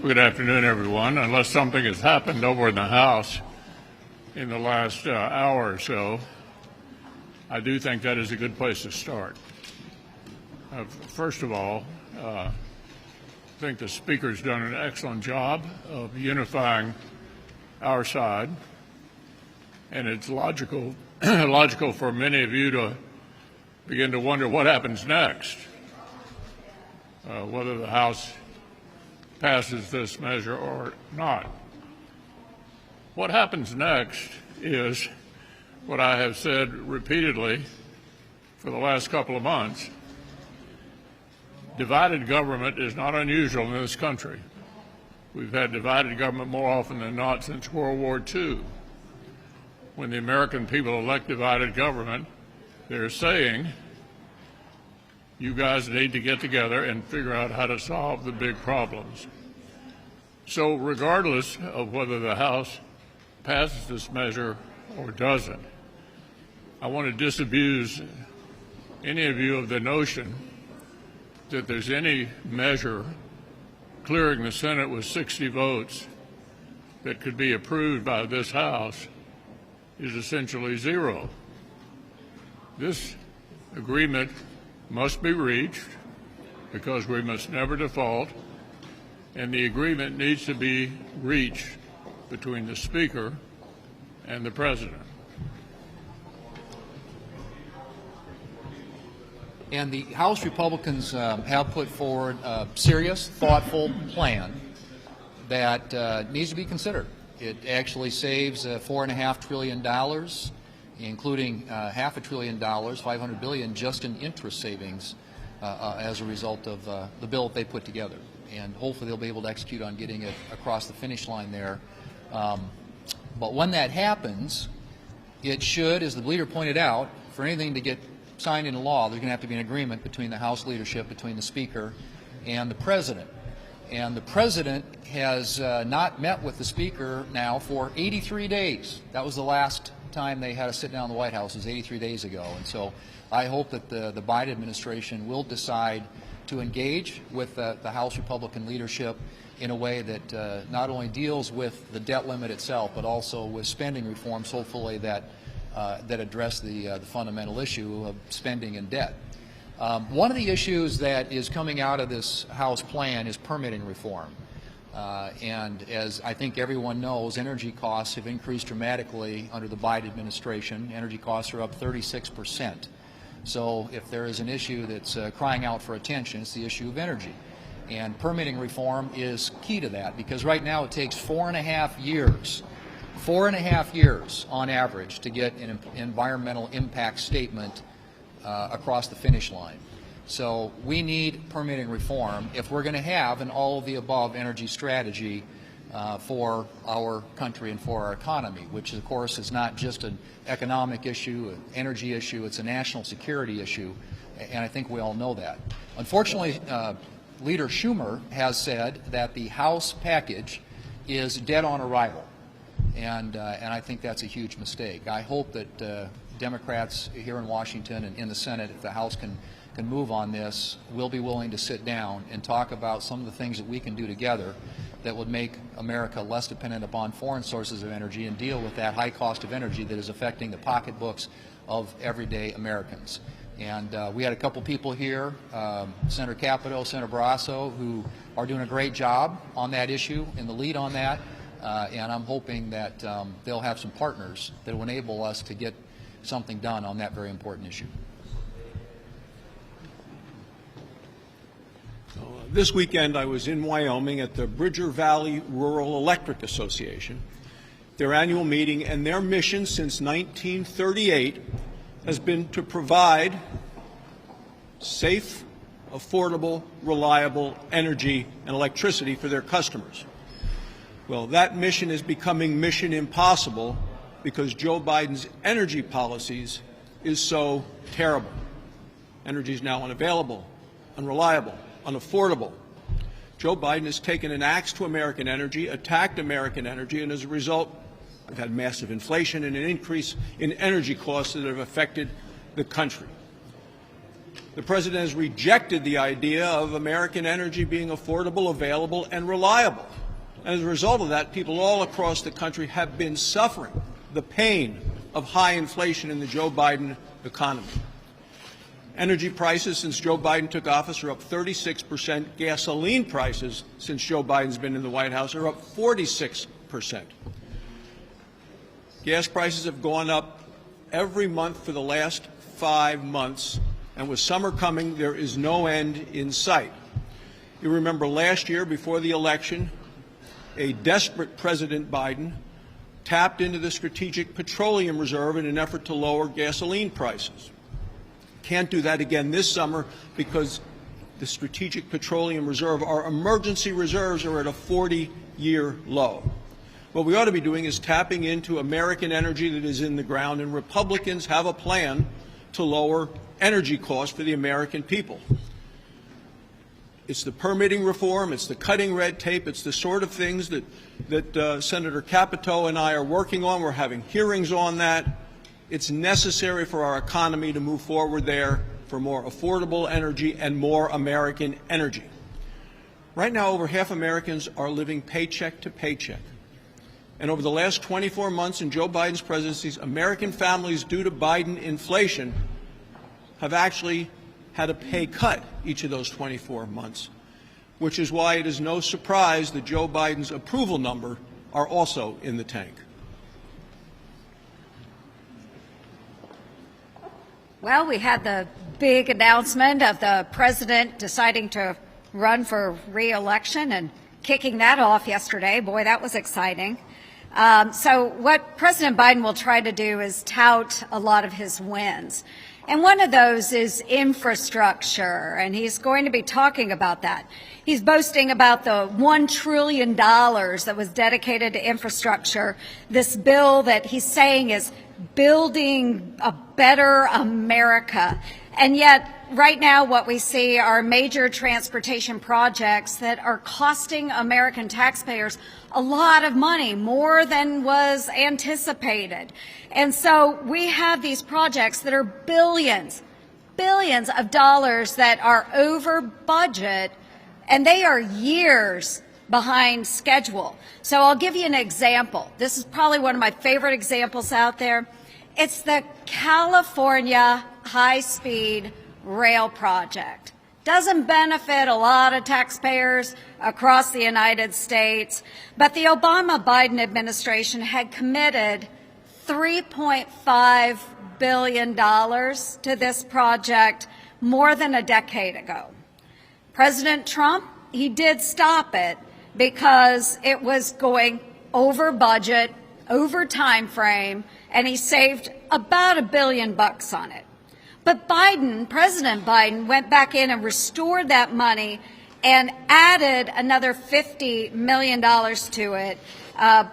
Good afternoon, everyone. Unless something has happened over in the House in the last hour or so, I do think that is a good place to start. First of all, I think the Speaker's done an excellent job of unifying our side, and it's logical for many of you to begin to wonder what happens next, whether the House passes this measure or not. What happens next is what I have said repeatedly for the last couple of months. Divided government is not unusual in this country. We've had divided government more often than not since World War II. When the American people elect divided government, they're saying, you guys need to get together and figure out how to solve the big problems. So regardless of whether the House passes this measure or doesn't, I want to disabuse any of you of the notion that there's any measure clearing the Senate with 60 votes that could be approved by this House is essentially zero. This agreement must be reached because we must never default, and the agreement needs to be reached between the Speaker and the President. And the House Republicans have put forward a serious, thoughtful plan that needs to be considered. It actually saves $4.5 trillion, including $500 billion, $500 billion, just in interest savings as a result of the bill that they put together. And hopefully they'll be able to execute on getting it across the finish line there. But when that happens, it should, as the leader pointed out, for anything to get signed into law, there's going to have to be an agreement between the House leadership, between the Speaker and the President. And the President has not met with the Speaker now for 83 days. That was the last time they had to sit down in the White House, was 83 days ago. And so I hope that the Biden administration will decide to engage with the House Republican leadership in a way that not only deals with the debt limit itself, but also with spending reforms, hopefully, that address the fundamental issue of spending and debt. One of the issues that is coming out of this House plan is permitting reform. And as I think everyone knows, energy costs have increased dramatically under the Biden administration. Energy costs are up 36%. So if there is an issue that's crying out for attention, it's the issue of energy. And permitting reform is key to that, because right now it takes 4.5 years on average to get an environmental impact statement across the finish line. So we need permitting reform if we're going to have an all-of-the-above energy strategy for our country and for our economy, which of course is not just an economic issue, an energy issue, it's a national security issue, and I think we all know that. Unfortunately, Leader Schumer has said that the House package is dead on arrival, and I think that's a huge mistake. I hope that Democrats here in Washington and in the Senate, if the House can move on this, will be willing to sit down and talk about some of the things that we can do together that would make America less dependent upon foreign sources of energy and deal with that high cost of energy that is affecting the pocketbooks of everyday Americans. And we had a couple people here, Senator Capito, Senator Barrasso, who are doing a great job on that issue, in the lead on that, and I'm hoping that they'll have some partners that will enable us to get something done on that very important issue. This weekend I was in Wyoming at the Bridger Valley Rural Electric Association, their annual meeting, and their mission since 1938 has been to provide safe, affordable, reliable energy and electricity for their customers. Well, that mission is becoming mission impossible because Joe Biden's energy policies is so terrible. Energy is now unavailable, unreliable, unaffordable. Joe Biden has taken an axe to American energy, attacked American energy, and as a result, we've had massive inflation and an increase in energy costs that have affected the country. The President has rejected the idea of American energy being affordable, available, and reliable. And as a result of that, people all across the country have been suffering the pain of high inflation in the Joe Biden economy. Energy prices since Joe Biden took office are up 36%. Gasoline prices since Joe Biden's been in the White House are up 46%. Gas prices have gone up every month for the last 5 months, and with summer coming, there is no end in sight. You remember last year, before the election, a desperate President Biden tapped into the Strategic Petroleum Reserve in an effort to lower gasoline prices. Can't do that again this summer because the Strategic Petroleum Reserve, our emergency reserves, are at a 40-year low. What we ought to be doing is tapping into American energy that is in the ground, and Republicans have a plan to lower energy costs for the American people. It's the permitting reform, it's the cutting red tape, it's the sort of things that Senator Capito and I are working on. We're having hearings on that. It's necessary for our economy to move forward there for more affordable energy and more American energy. Right now, over half Americans are living paycheck to paycheck. And over the last 24 months in Joe Biden's presidency, American families, due to Biden inflation, have actually had a pay cut each of those 24 months, which is why it is no surprise that Joe Biden's approval number are also in the tank. Well, we had the big announcement of the president deciding to run for re-election and kicking that off yesterday. Boy, that was exciting. So what President Biden will try to do is tout a lot of his wins. And one of those is infrastructure, and he's going to be talking about that. He's boasting about the $1 trillion that was dedicated to infrastructure, this bill that he's saying is building a better America. And yet, right now, what we see are major transportation projects that are costing American taxpayers a lot of money, more than was anticipated. And so we have these projects that are billions of dollars that are over budget, and they are years behind schedule. So I'll give you an example. This is probably one of my favorite examples out there. It's the California high-speed rail project. Doesn't benefit a lot of taxpayers across the United States, but the Obama-Biden administration had committed $3.5 billion to this project more than a decade ago. President Trump, he did stop it because it was going over budget, over time frame, and he saved about $1 billion on it. But Biden, President Biden, went back in and restored that money and added another $50 million to it,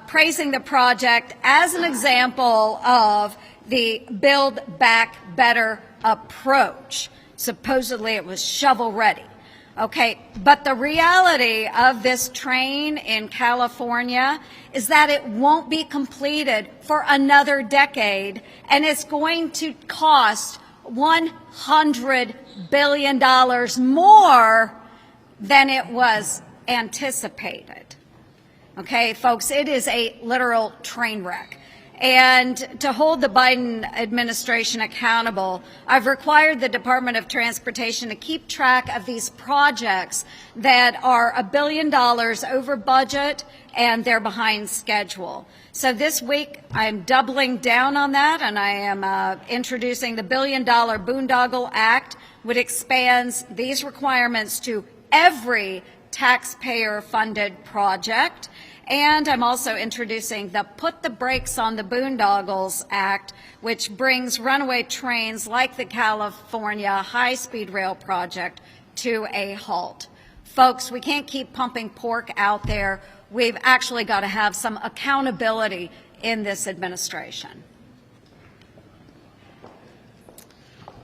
praising the project as an example of the Build Back Better approach. Supposedly it was shovel ready. Okay, but the reality of this train in California is that it won't be completed for another decade, and it's going to cost $100 billion more than it was anticipated. Okay, folks, it is a literal train wreck. And to hold the Biden administration accountable, I've required the Department of Transportation to keep track of these projects that are $1 billion over budget and they're behind schedule. So this week, I'm doubling down on that, and I am introducing the $1 Billion Boondoggle Act, which expands these requirements to every taxpayer-funded project. And I'm also introducing the Put the Brakes on the Boondoggles Act, which brings runaway trains like the California high-speed rail project to a halt. Folks, we can't keep pumping pork out there. We've actually got to have some accountability in this administration.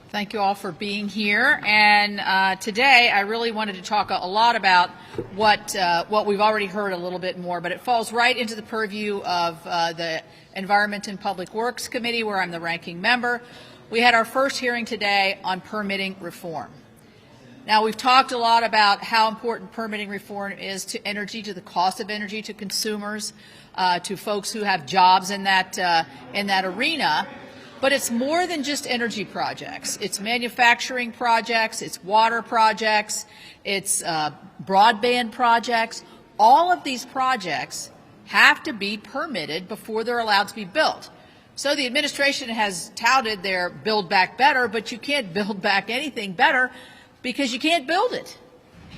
Thank you all for being here. And today I really wanted to talk a lot about what we've already heard a little bit more, but it falls right into the purview of the Environment and Public Works Committee, where I'm the ranking member. we had our first hearing today on permitting reform. Now, we've talked a lot about how important permitting reform is to energy, to the cost of energy to consumers, to folks who have jobs in that arena. But it's more than just energy projects. It's manufacturing projects, it's water projects, it's broadband projects. All of these projects have to be permitted before they're allowed to be built. So the administration has touted their Build Back Better, but you can't build back anything better because you can't build it.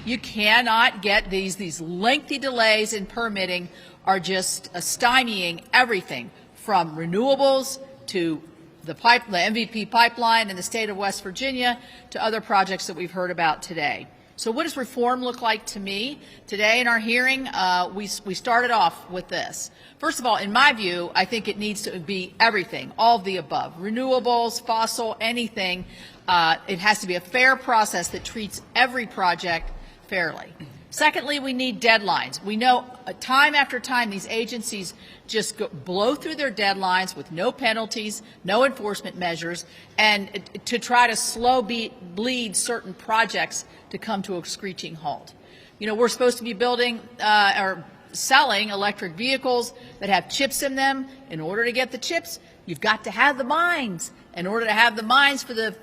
You cannot get these lengthy delays in permitting are just stymieing everything from renewables to the MVP pipeline in the state of West Virginia to other projects that we've heard about today. So what does reform look like to me? Today in our hearing, we started off with this. First of all, in my view, I think it needs to be everything, all of the above. Renewables, fossil, anything. It has to be a fair process that treats every project fairly. Secondly, we need deadlines. We know time after time these agencies just blow through their deadlines with no penalties, no enforcement measures, and to try to slow bleed certain projects to come to a screeching halt. You know, we're supposed to be building or selling electric vehicles that have chips in them. In order to get the chips, you've got to have the mines. In order to have the mines for the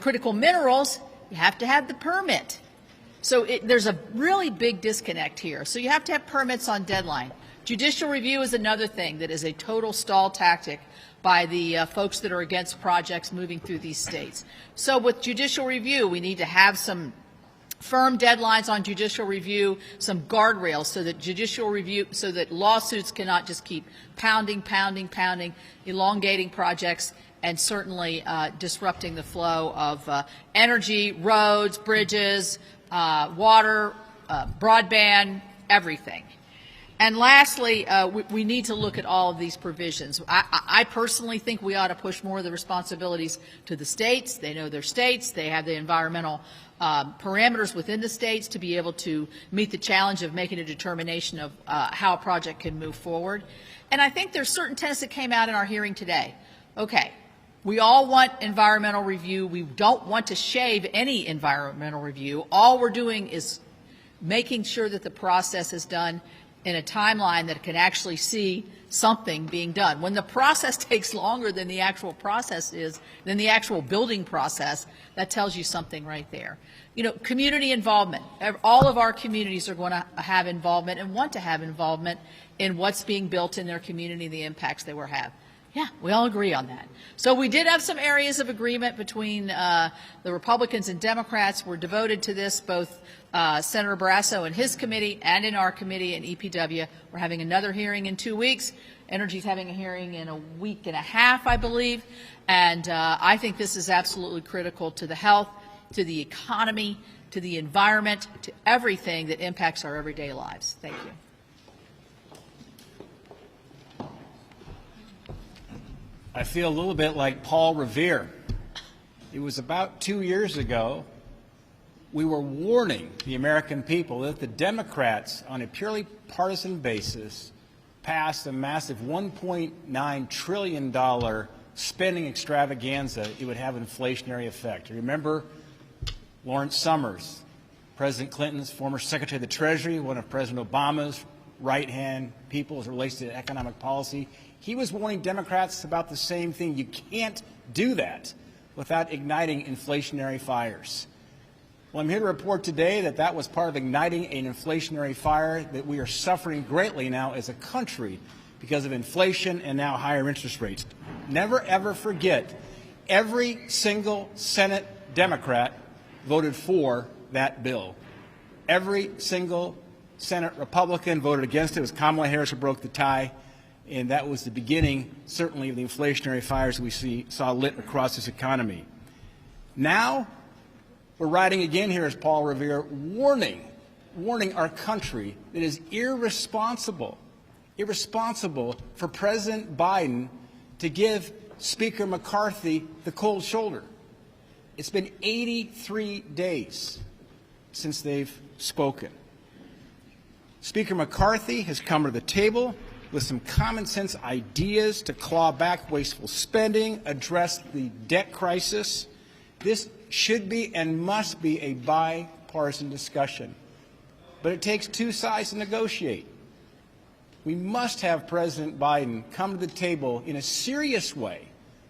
critical minerals, you have to have the permit. So there's a really big disconnect here. So you have to have permits on deadline. Judicial review is another thing that is a total stall tactic by the folks that are against projects moving through these states. So with judicial review, we need to have some firm deadlines on judicial review, some guardrails so that lawsuits cannot just keep pounding, elongating projects, and certainly disrupting the flow of energy, roads, bridges, water, broadband, everything. And lastly, we need to look at all of these provisions. I personally think we ought to push more of the responsibilities to the states. They know their states. They have the environmental parameters within the states to be able to meet the challenge of making a determination of how a project can move forward. And I think there's certain tenets that came out in our hearing today. Okay, we all want environmental review. We don't want to shave any environmental review. All we're doing is making sure that the process is done in a timeline that can actually see something being done. When the process takes longer than the actual process is, than the actual building process, that tells you something right there. You know, community involvement. All of our communities are going to have involvement and want to have involvement in what's being built in their community and the impacts they will have. Yeah, we all agree on that. So we did have some areas of agreement between the Republicans and Democrats. We're devoted to this, both Senator Barrasso and his committee and in our committee in EPW. We're having another hearing in 2 weeks. Energy's having a hearing in a week and a half, I believe. And I think this is absolutely critical to the health, to the economy, to the environment, to everything that impacts our everyday lives. Thank you. I feel a little bit like Paul Revere. It was about 2 years ago, we were warning the American people that the Democrats, on a purely partisan basis, passed a massive $1.9 trillion spending extravaganza. It would have an inflationary effect. You remember Lawrence Summers, President Clinton's former Secretary of the Treasury, one of President Obama's right-hand people as it relates to economic policy. He was warning Democrats about the same thing. You can't do that without igniting inflationary fires. Well, I'm here to report today that that was part of igniting an inflationary fire that we are suffering greatly now as a country because of inflation and now higher interest rates. Never, ever forget, every single Senate Democrat voted for that bill. Every single Senate Republican voted against it. It was Kamala Harris who broke the tie. And that was the beginning, certainly, of the inflationary fires that we saw lit across this economy. Now, we're writing again here as Paul Revere, warning our country that it is irresponsible for President Biden to give Speaker McCarthy the cold shoulder. It's been 83 days since they've spoken. Speaker McCarthy has come to the table with some common sense ideas to claw back wasteful spending, address the debt crisis. This should be and must be a bipartisan discussion. But it takes two sides to negotiate. We must have President Biden come to the table in a serious way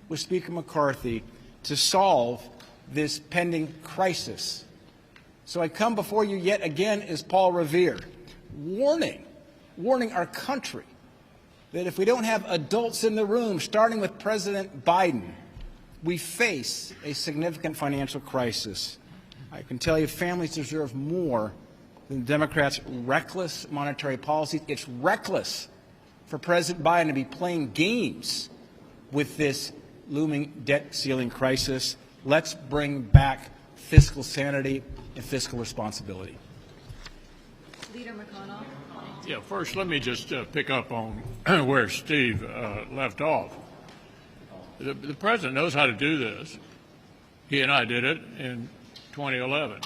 with Speaker McCarthy to solve this pending crisis. So I come before you yet again as Paul Revere, warning our country that if we don't have adults in the room, starting with President Biden, we face a significant financial crisis. I can tell you families deserve more than the Democrats' reckless monetary policies. It's reckless for President Biden to be playing games with this looming debt ceiling crisis. Let's bring back fiscal sanity and fiscal responsibility. Leader McConnell. Yeah, first let me just pick up on where Steve left off. The president knows how to do this. He and I did it in 2011.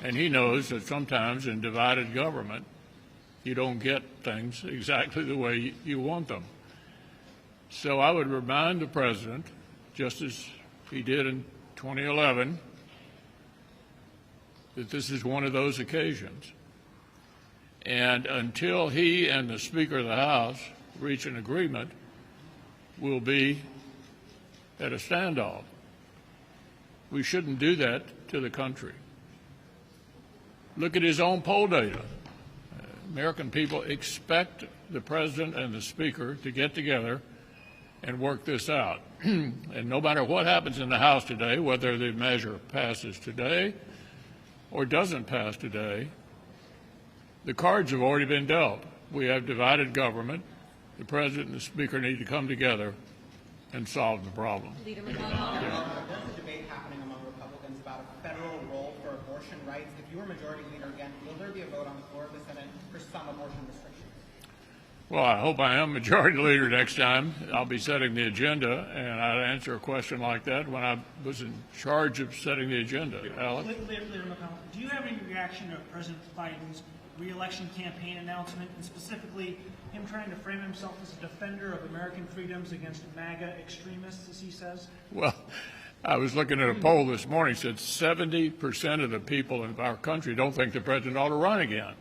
And he knows that sometimes in divided government, you don't get things exactly the way you want them. So I would remind the president, just as he did in 2011, that this is one of those occasions. And until he and the Speaker of the House reach an agreement, we'll be at a standoff. We shouldn't do that to the country. Look at his own poll data. American people expect the President and the Speaker to get together and work this out. And no matter what happens in the House today, whether the measure passes today or doesn't pass today, the cards have already been dealt. We have divided government. The President and the Speaker need to come together and solve the problem. Leader McConnell. There's a debate happening among Republicans about a federal role for abortion rights. If you were majority leader again, will there be a vote on the floor of the Senate for some abortion restrictions? Well, I hope I am majority leader next time. I'll be setting the agenda, and I'd answer a question like that when I was in charge of setting the agenda. Alex? Leader McConnell, do you have any reaction to President Biden's re-election campaign announcement, and specifically him trying to frame himself as a defender of American freedoms against MAGA extremists, as he says? Well, I was looking at a poll this morning that said 70% of the people in our country don't think the president ought to run again.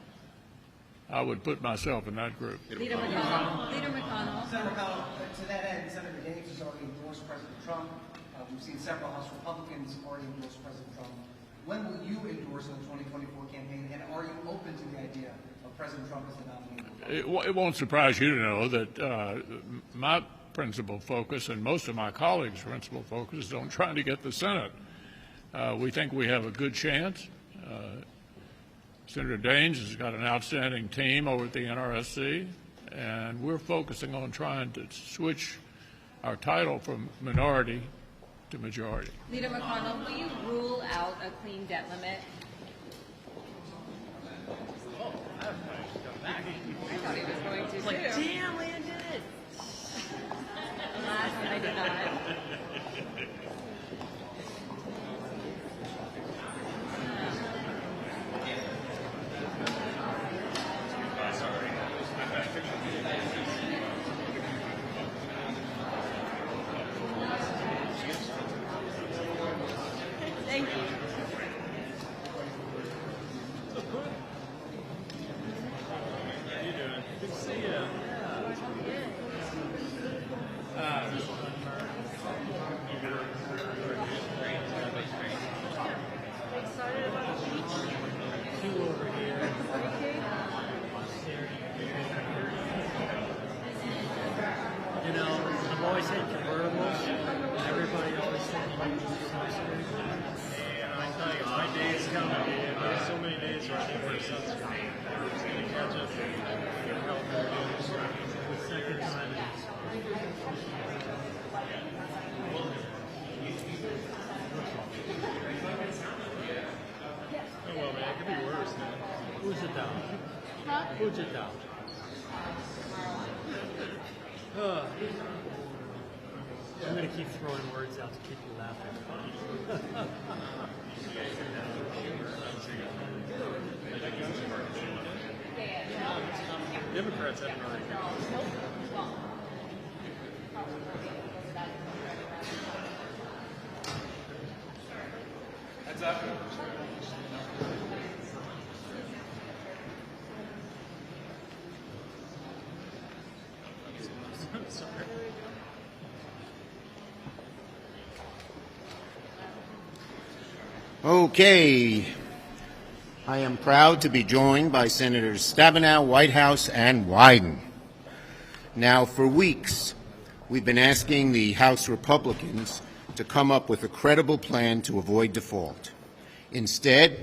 I would put myself in that group. Leader McConnell. Leader McConnell. Senator McConnell, to that end, Senator Davis has already endorsed President Trump. We've seen several House Republicans already endorse President Trump. When will you endorse in the 2024 campaign, and are you open to the idea of President Trump as the nominee? It won't surprise you to know that my principal focus and most of my colleagues' principal focus is on trying to get the Senate. We think we have a good chance. Senator Daines has got an outstanding team over at the NRSC, and we're focusing on trying to switch our title from minority to majority. Leader McConnell, will you rule out a clean debt limit? I thought he was going to too. Damn, Landon! Alas, I did not. Thank you. You know, I've always had convertibles, and everybody always said you need to I tell you, my day is coming, man. There's so many days where I think where the sun's coming. It's going to catch up with the second time. Oh, well, man, it could be worse, man. Who's it down? Huh? Who's it down? I'm going to keep throwing words out to keep you laughing. Democrats haven't already. Heads up. Sorry. Okay. I am proud to be joined by Senators Stabenow, Whitehouse, and Wyden. Now, for weeks, we've been asking the House Republicans to come up with a credible plan to avoid default. Instead,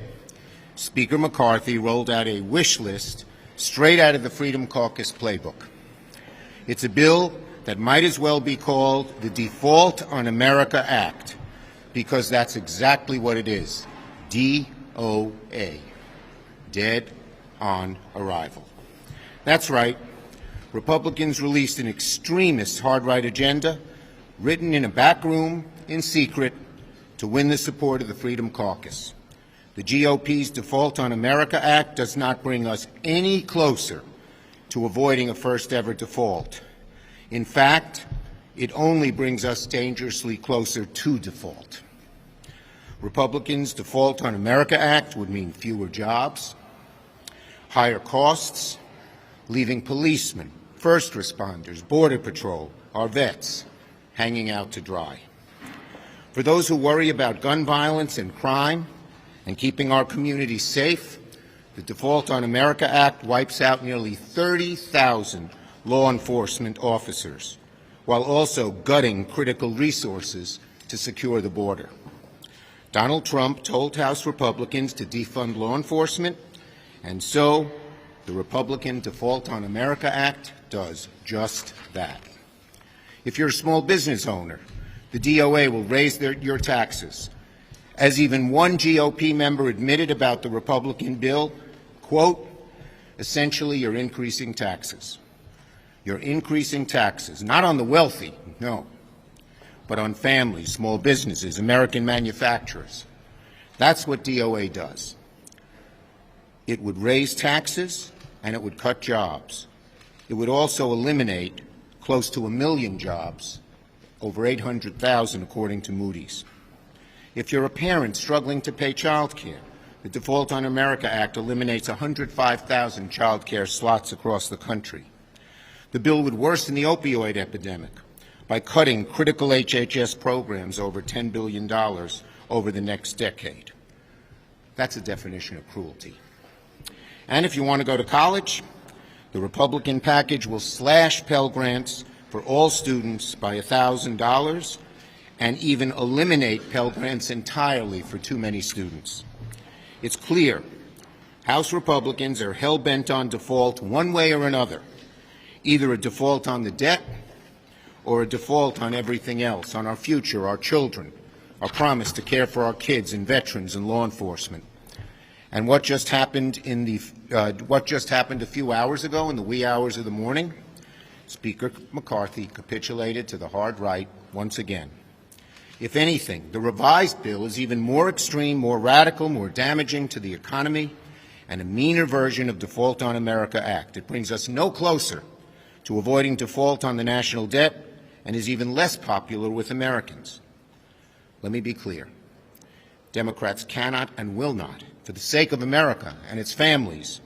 Speaker McCarthy rolled out a wish list straight out of the Freedom Caucus playbook. It's a bill that might as well be called the Default on America Act, because that's exactly what it is. DOA. Dead on arrival. That's right. Republicans released an extremist hard-right agenda written in a back room in secret to win the support of the Freedom Caucus. The GOP's Default on America Act does not bring us any closer to avoiding a first-ever default. In fact, it only brings us dangerously closer to default. Republicans' Default on America Act would mean fewer jobs, higher costs, leaving policemen, first responders, Border Patrol, our vets, hanging out to dry. For those who worry about gun violence and crime and keeping our communities safe, the Default on America Act wipes out nearly 30,000 law enforcement officers, while also gutting critical resources to secure the border. Donald Trump told House Republicans to defund law enforcement, and so the Republican Default on America Act does just that. If you're a small business owner, the DOA will raise your taxes. As even one GOP member admitted about the Republican bill, quote, essentially you're increasing taxes. You're increasing taxes, not on the wealthy, no, but on families, small businesses, American manufacturers. That's what DOA does. It would raise taxes and it would cut jobs. It would also eliminate close to 1 million jobs, over 800,000 according to Moody's. If you're a parent struggling to pay child care, the Default on America Act eliminates 105,000 child care slots across the country. The bill would worsen the opioid epidemic by cutting critical HHS programs over $10 billion over the next decade. That's a definition of cruelty. And if you want to go to college, the Republican package will slash Pell Grants for all students by $1,000 and even eliminate Pell Grants entirely for too many students. It's clear House Republicans are hell-bent on default one way or another, either a default on the debt or a default on everything else, on our future, our children, our promise to care for our kids and veterans and law enforcement. And what just happened a few hours ago in the wee hours of the morning? Speaker McCarthy capitulated to the hard right once again. If anything, the revised bill is even more extreme, more radical, more damaging to the economy, and a meaner version of Default on America Act. It brings us no closer to avoiding default on the national debt and is even less popular with Americans. Let me be clear. Democrats cannot and will not, for the sake of America and its families,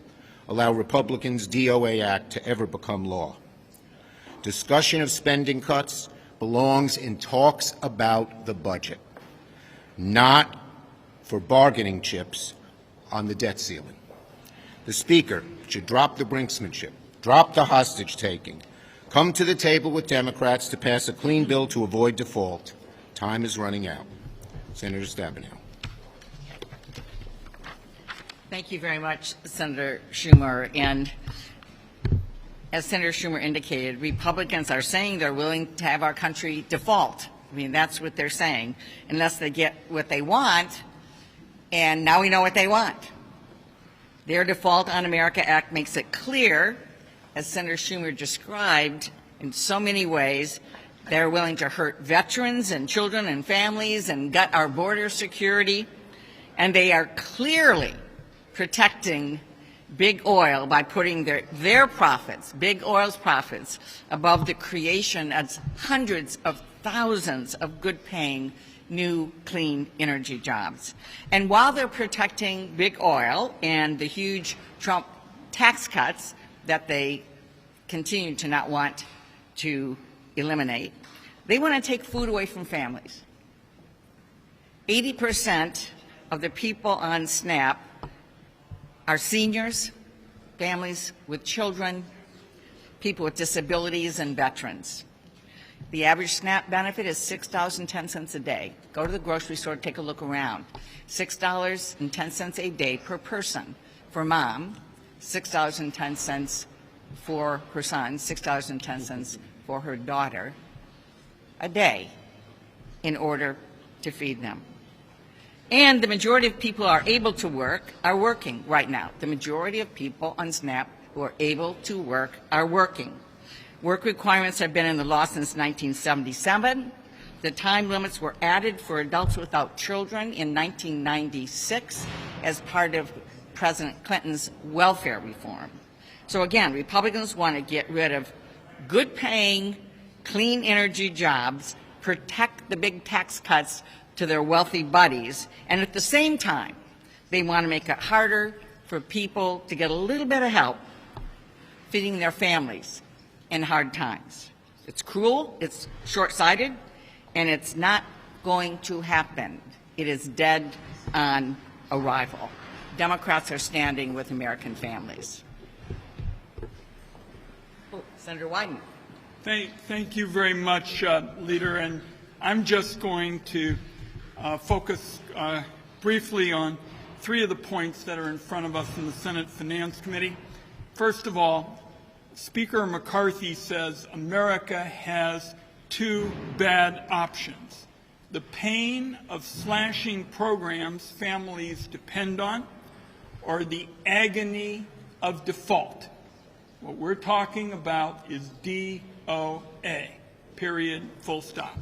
allow Republicans' DOA Act to ever become law. Discussion of spending cuts belongs in talks about the budget, not for bargaining chips on the debt ceiling. The Speaker should drop the brinksmanship, drop the hostage-taking, come to the table with Democrats to pass a clean bill to avoid default. Time is running out. Senator Stabenow. Thank you very much, Senator Schumer. And as Senator Schumer indicated, Republicans are saying they're willing to have our country default. I mean, that's what they're saying, unless they get what they want, and now we know what they want. Their Default on America Act makes it clear, as Senator Schumer described in so many ways, they're willing to hurt veterans and children and families and gut our border security, and they are clearly protecting big oil by putting their profits, big oil's profits, above the creation of hundreds of thousands of good-paying new clean energy jobs. And while they're protecting big oil and the huge Trump tax cuts that they continue to not want to eliminate, they want to take food away from families. 80% of the people on SNAP are seniors, families with children, people with disabilities, and veterans. The average SNAP benefit is $6.10 a day. Go to the grocery store, take a look around. $6.10 a day per person. For mom, $6.10 for her son, $6.10 for her daughter a day in order to feed them. And the majority of people who are able to work are working right now. The majority of people on SNAP who are able to work are working. Work requirements have been in the law since 1977. The time limits were added for adults without children in 1996 as part of President Clinton's welfare reform. So again, Republicans want to get rid of good-paying, clean energy jobs, protect the big tax cuts to their wealthy buddies, and at the same time, they want to make it harder for people to get a little bit of help feeding their families in hard times. It's cruel, it's short-sighted, and it's not going to happen. It is dead on arrival. Democrats are standing with American families. Oh, Senator Wyden. Thank you very much, Leader. And I'm just going to focus briefly on three of the points that are in front of us in the Senate Finance Committee. First of all, Speaker McCarthy says America has two bad options: the pain of slashing programs families depend on, or the agony of default. What we're talking about is DOA, period, full stop.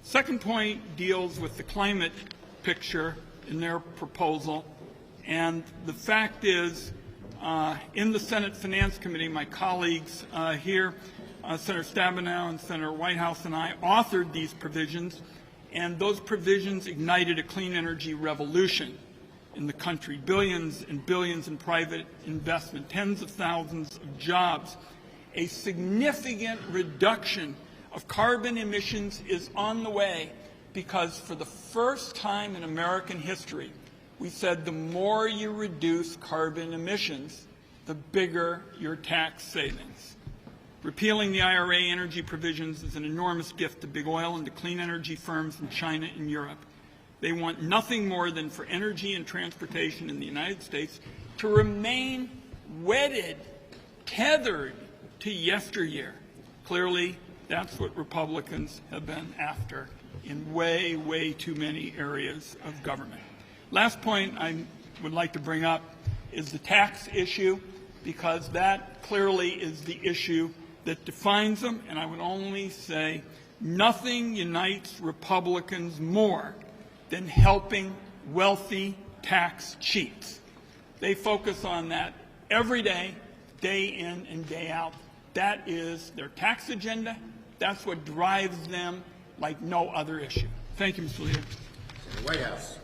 Second point deals with the climate picture in their proposal, and the fact is, in the Senate Finance Committee, my colleagues here, Senator Stabenow and Senator Whitehouse and I authored these provisions, and those provisions ignited a clean energy revolution in the country. Billions and billions in private investment, tens of thousands of jobs. A significant reduction of carbon emissions is on the way because for the first time in American history, we said the more you reduce carbon emissions, the bigger your tax savings. Repealing the IRA energy provisions is an enormous gift to big oil and to clean energy firms in China and Europe. They want nothing more than for energy and transportation in the United States to remain wedded, tethered to yesteryear. Clearly, that's what Republicans have been after in way, way too many areas of government. Last point I would like to bring up is the tax issue, because that clearly is the issue that defines them, and I would only say nothing unites Republicans more than helping wealthy tax cheats. They focus on that every day, day in and day out. That is their tax agenda. That's what drives them like no other issue. Thank you, Mr. Leader. Senator Whitehouse.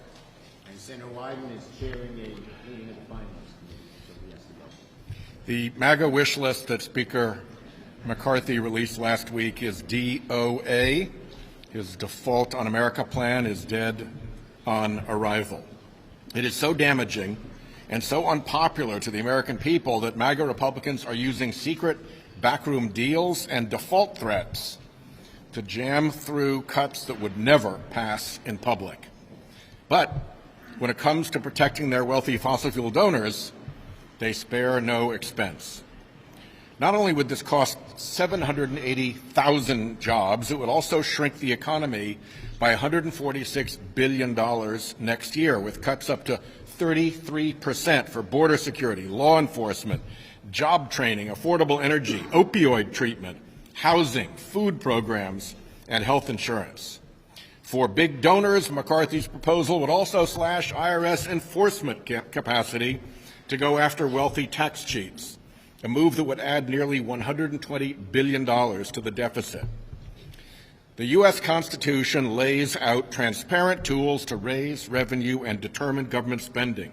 And Senator Wyden is chairing a meeting of the Finance Committee, so he has to go. The MAGA wish list that Speaker McCarthy released last week is DOA. His default on America plan is dead on arrival. It is so damaging and so unpopular to the American people that MAGA Republicans are using secret backroom deals and default threats to jam through cuts that would never pass in public. But when it comes to protecting their wealthy fossil fuel donors, they spare no expense. Not only would this cost 780,000 jobs, it would also shrink the economy by $146 billion next year, with cuts up to 33% for border security, law enforcement, job training, affordable energy, opioid treatment, housing, food programs, and health insurance. For big donors, McCarthy's proposal would also slash IRS enforcement capacity to go after wealthy tax cheats, a move that would add nearly $120 billion to the deficit. The U.S. Constitution lays out transparent tools to raise revenue and determine government spending.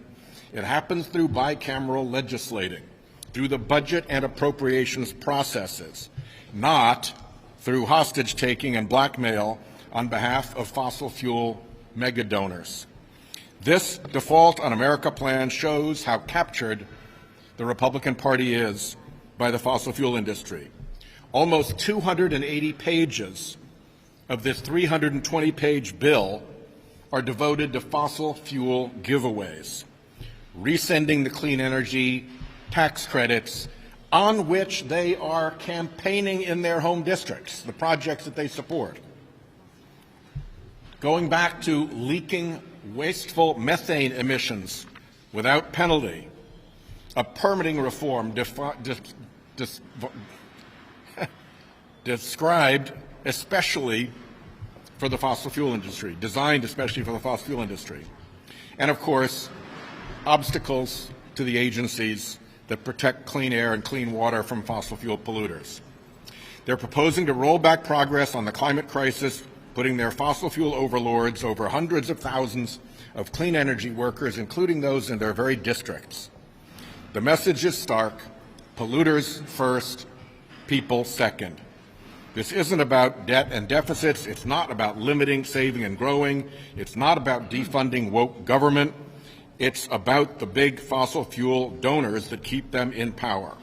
It happens through bicameral legislating, through the budget and appropriations processes, not through hostage-taking and blackmail on behalf of fossil fuel megadonors. This Default on America plan shows how captured the Republican Party is by the fossil fuel industry. Almost 280 pages of this 320-page bill are devoted to fossil fuel giveaways, rescinding the clean energy tax credits on which they are campaigning in their home districts, the projects that they support. Going back to leaking wasteful methane emissions without penalty, a permitting reform described especially for the fossil fuel industry, designed especially for the fossil fuel industry. And of course, obstacles to the agencies that protect clean air and clean water from fossil fuel polluters. They're proposing to roll back progress on the climate crisis, putting their fossil fuel overlords over hundreds of thousands of clean energy workers, including those in their very districts. The message is stark: polluters first, people second. This isn't about debt and deficits. It's not about limiting, saving, and growing. It's not about defunding woke government. It's about the big fossil fuel donors that keep them in power.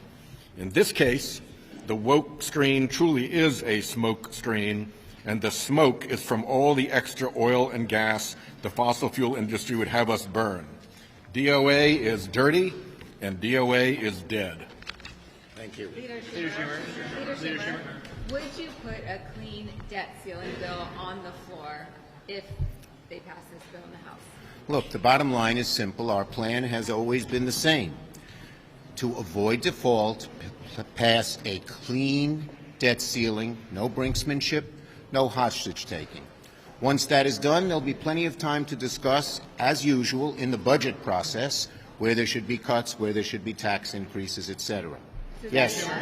In this case, the woke screen truly is a smoke screen, and the smoke is from all the extra oil and gas the fossil fuel industry would have us burn. DOA is dirty, and DOA is dead. Thank you. Leader Schumer, would you put a clean debt ceiling bill on the floor if they pass this bill in the House? Look, the bottom line is simple. Our plan has always been the same: to avoid default, pass a clean debt ceiling, no brinksmanship, no hostage-taking. Once that is done, there'll be plenty of time to discuss, as usual, in the budget process, where there should be cuts, where there should be tax increases, etc. Yes. Is that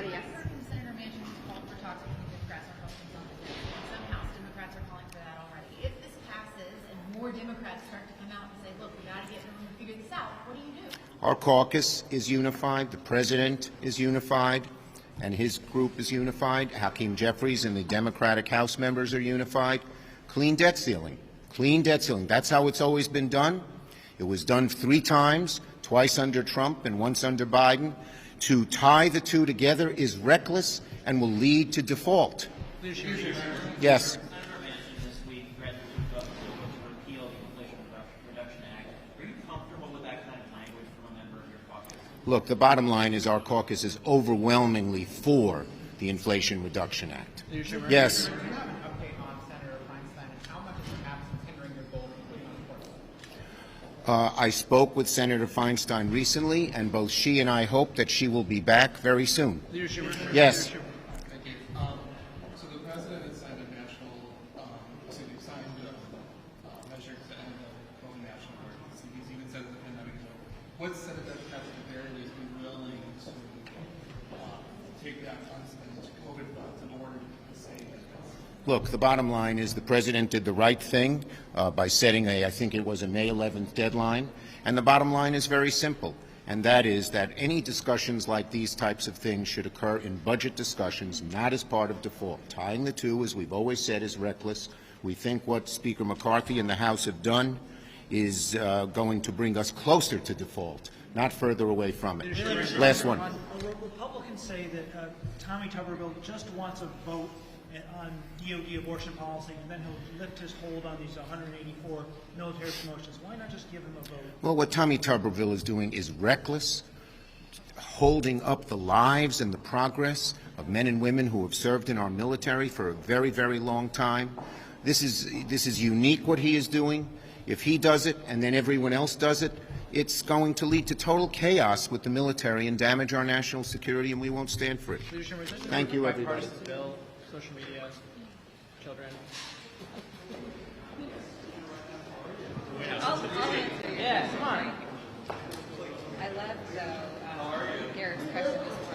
a yes? Senator Manchin called for talks with Democrats on Republicans on the debt. Some House Democrats are calling for that already. If this passes and more Democrats start to come out and say, look, we got to get in the room and figure this out, what do you do? Our caucus is unified, the president is unified, and his group is unified. Hakeem Jeffries and the Democratic House members are unified. Clean debt ceiling. Clean debt ceiling. That's how it's always been done. It was done 3 times, twice under Trump and once under Biden. To tie the two together is reckless and will lead to default. Yes. Look, the bottom line is our caucus is overwhelmingly for the Inflation Reduction Act. Yes. I spoke with Senator Feinstein recently, and both she and I hope that she will be back very soon. Yes. Thank you. So the president has signed a national, measure to end the COVID national emergency. He's even said that the pandemic is over. What Senate Democrats at the very least be willing to take that unspent COVID funds in order to save it? Look, the bottom line is the president did the right thing by setting I think it was a May 11th deadline. And the bottom line is very simple, and that is that any discussions like these types of things should occur in budget discussions, not as part of default. Tying the two, as we've always said, is reckless. We think what Speaker McCarthy and the House have done is going to bring us closer to default, not further away from it. Last one. Republicans say that Tommy Tuberville just wants a vote on DOD abortion policy, and then he'll lift his hold on these 184 military promotions. Why not just give him a vote? Well, what Tommy Tuberville is doing is reckless, holding up the lives and the progress of men and women who have served in our military for a very, very long time. This is unique what he is doing. If he does it and then everyone else does it, it's going to lead to total chaos with the military and damage our national security, and we won't stand for it. Thank you, everybody. Social media, children. Yeah, come on. I love though Garrett's question was